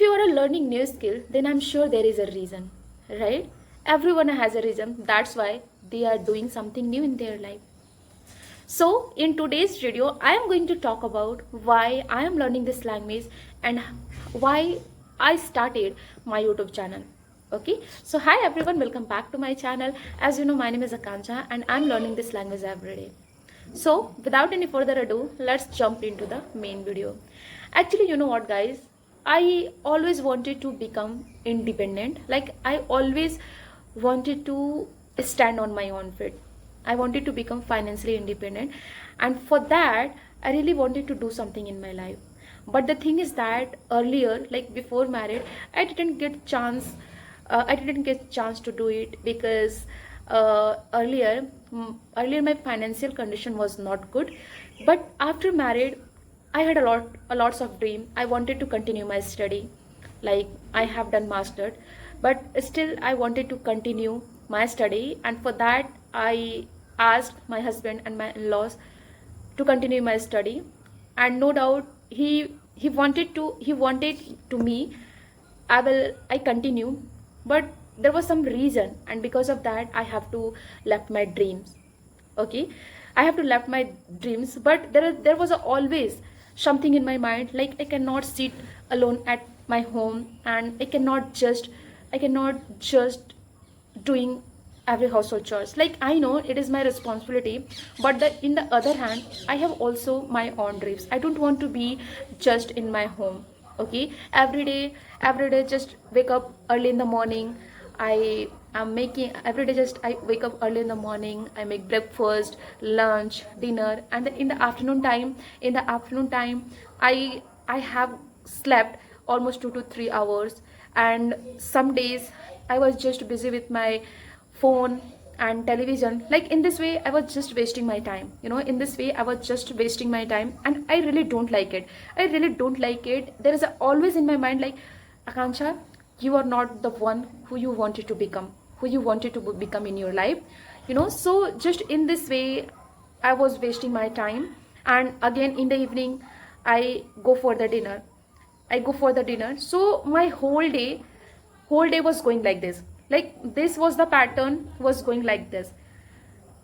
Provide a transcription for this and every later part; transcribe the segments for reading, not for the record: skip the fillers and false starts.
if you are learning new skill, then I'm sure there is a reason, right? Everyone has a reason. That's why they are doing something new in their life. So in today's video, I am going to talk about why I am learning this language and why I started my YouTube channel. Okay, so hi everyone, welcome back to my channel. As you know, my name is Akanksha and I'm learning this language every day. So without any further ado, let's jump into the main video. Actually, you know what guys, I always wanted to become independent. Like I always wanted to stand on my own feet. I wanted to become financially independent, and for that I really wanted to do something in my life. But the thing is that earlier, like before marriage, I didn't get chance to do it because earlier my financial condition was not good. But after married, I had a lots of dream. I wanted to continue my study. Like I have done mastered, but still I wanted to continue my study, and for that I asked my husband and my in-laws to continue my study. And no doubt he wanted to me I continue, but there was some reason, and because of that I have to left my dreams. Okay, I have to left my dreams, but there was always something in my mind, like I cannot sit alone at my home, and I cannot just doing every household chores. Like I know it is my responsibility, but in the other hand I have also my own dreams. I don't want to be just in my home. Okay, every day just wake up early in the morning. I am making every day, just I wake up early in the morning, I make breakfast, lunch, dinner, and in the afternoon time I have slept almost 2 to 3 hours. And some days I was just busy with my phone and television. Like in this way I was just wasting my time, in this way I was just wasting my time, and I really don't like it. I really don't like it. There is always in my mind like, Akanksha, you are not the one who you wanted to become, in your life. So just in this way I was wasting my time. And again in the evening I go for the dinner. So my whole day was going like this. Like this was the pattern was going like this.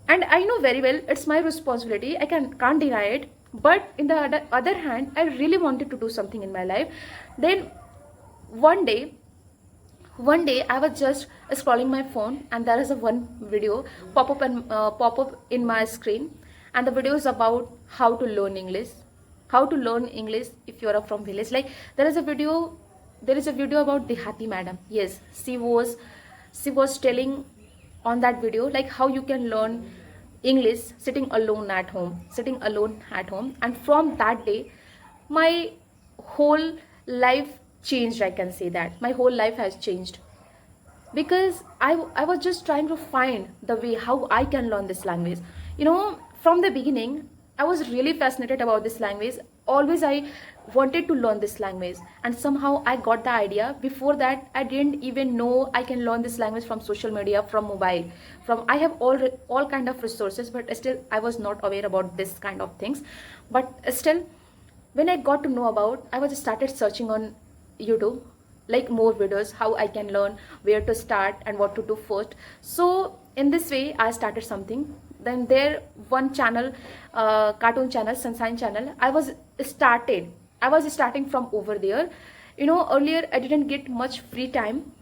And I know very well it's my responsibility, I can't deny it. But in the other hand, I really wanted to do something in my life. Then one day I was just scrolling my phone, and there is a one video pop up in my screen. And the video is about how to learn English. If you are from village. Like there is a video about the Hati madam. Yes, she was telling on that video like how you can learn English sitting alone at home. And from that day my whole life changed. I can say that my whole life has changed, because I was just trying to find the way how I can learn this language. From the beginning I was really fascinated about this language. Always I wanted to learn this language, and somehow I got the idea. Before that I didn't even know I can learn this language from social media, from mobile, from I have all kind of resources, but still I was not aware about this kind of things. But still, when I got to know about, I was started searching on YouTube, like more videos how I can learn, where to start and what to do first. So in this way I started something. Then there one channel, cartoon channel, Sunshine channel, I was starting from over there. Earlier I didn't get much free time,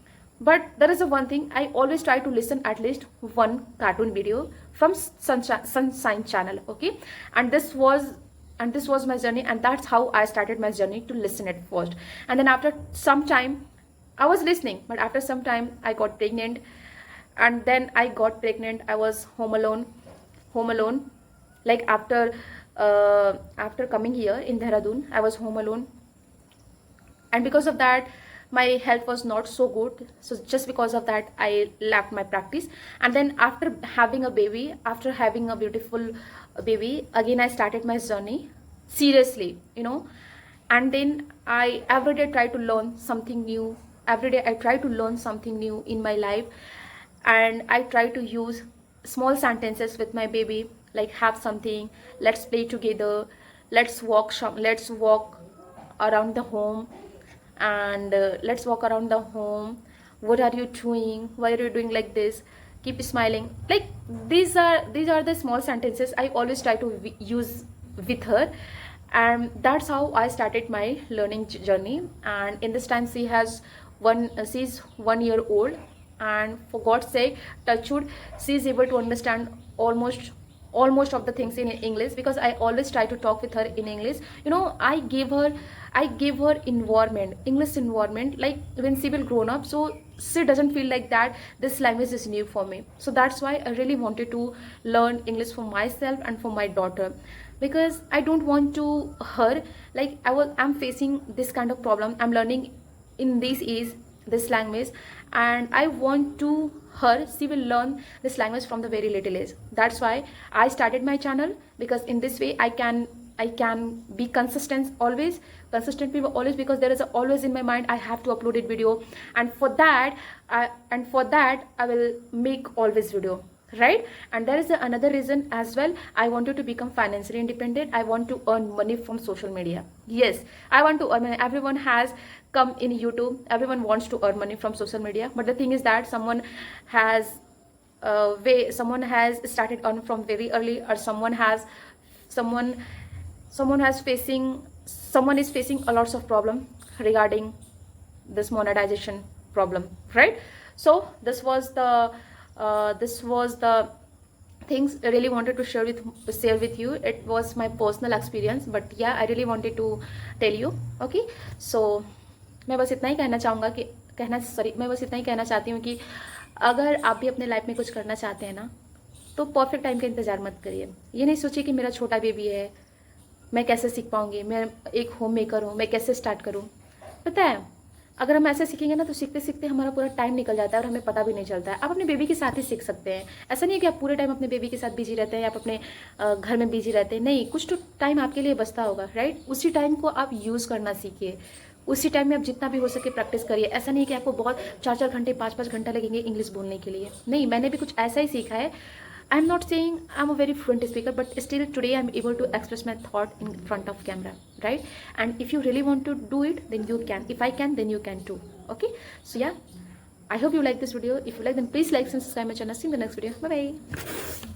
but there is a one thing, I always try to listen at least one cartoon video from Sunshine channel. Okay, and this was my journey, and that's how I started my journey to listen at first. And then after some time I was listening, but after some time I got pregnant. And then I got pregnant, I was home alone. Like after coming here in Dehradun, I was home alone. And because of that my health was not so good. So just because of that I left my practice. And then after having a beautiful baby, again I started my journey seriously. And then I every day try to learn something new. Every day I try to learn something new in my life. And I try to use small sentences with my baby, like have something, let's play together, let's walk around the home. and let's walk around the home. What are you doing? Why are you doing like this? Keep smiling. Like, these are the small sentences I always try to use with her, and that's how I started my learning journey. And in this time she's 1 year old, and for God's sake, touchwood, she is able to understand almost of the things in English, because I always try to talk with her in English. I gave her environment, English environment, like when she will grown up, so she doesn't feel like that this language is new for me. So that's why I really wanted to learn English for myself and for my daughter, because I don't want to her, like I'm facing this kind of problem. I'm learning in this age this language, and I want to her she will learn this language from the very little age. That's why I started my channel, because in this way I can be consistent people always, because there is always in my mind I have to upload it video, and for that I will make always video, right? And there is another reason as well. I wanted to become financially independent. I want to earn money from social media. Yes, I want to earn money. Everyone has come in YouTube, everyone wants to earn money from social media, but the thing is that has someone has started earning from very early, or someone someone is facing a lots of problem regarding this monetization problem, right? So this was the things I really wanted to share with you. It was my personal experience, but yeah, I really wanted to tell you. Okay, so मैं बस इतना ही कहना चाहूँगा कि मैं बस इतना ही कहना चाहती हूँ कि अगर आप भी अपने लाइफ में कुछ करना चाहते हैं ना, तो परफेक्ट टाइम का इंतज़ार मत करिए। ये नहीं सोचिए कि मेरा छोटा बेबी है, मैं कैसे सीख पाऊँगी, मैं एक होम मेकर हूँ, मैं कैसे स्टार्ट करूँ। पता है, अगर हम ऐसे सीखेंगे ना तो सीखते सीखते हमारा पूरा टाइम निकल जाता है और हमें पता भी नहीं चलता है। आप अपने बेबी के साथ ही सीख सकते हैं। ऐसा नहीं है कि आप पूरे टाइम अपने बेबी के साथ बिजी रहते हैं या आप अपने घर में बिजी रहते हैं। नहीं, कुछ तो टाइम आपके लिए बचता होगा, राइट? उसी टाइम को आप यूज़ करना सीखिए। उसी टाइम में आप जितना भी हो सके प्रैक्टिस करिए। ऐसा नहीं कि आपको बहुत 4-4 घंटे 5-5 घंटा लगेंगे इंग्लिश बोलने के लिए। नहीं, मैंने भी कुछ ऐसा ही सीखा है। I am not saying I am a very fluent speaker, but still today I am able to express my thought in front of camera, right? And if you really want to do it, then you can. If I can, then you can too. Okay, so yeah, I hope you like this video. If you like, then please like and subscribe my channel. See you in the next video. Bye bye.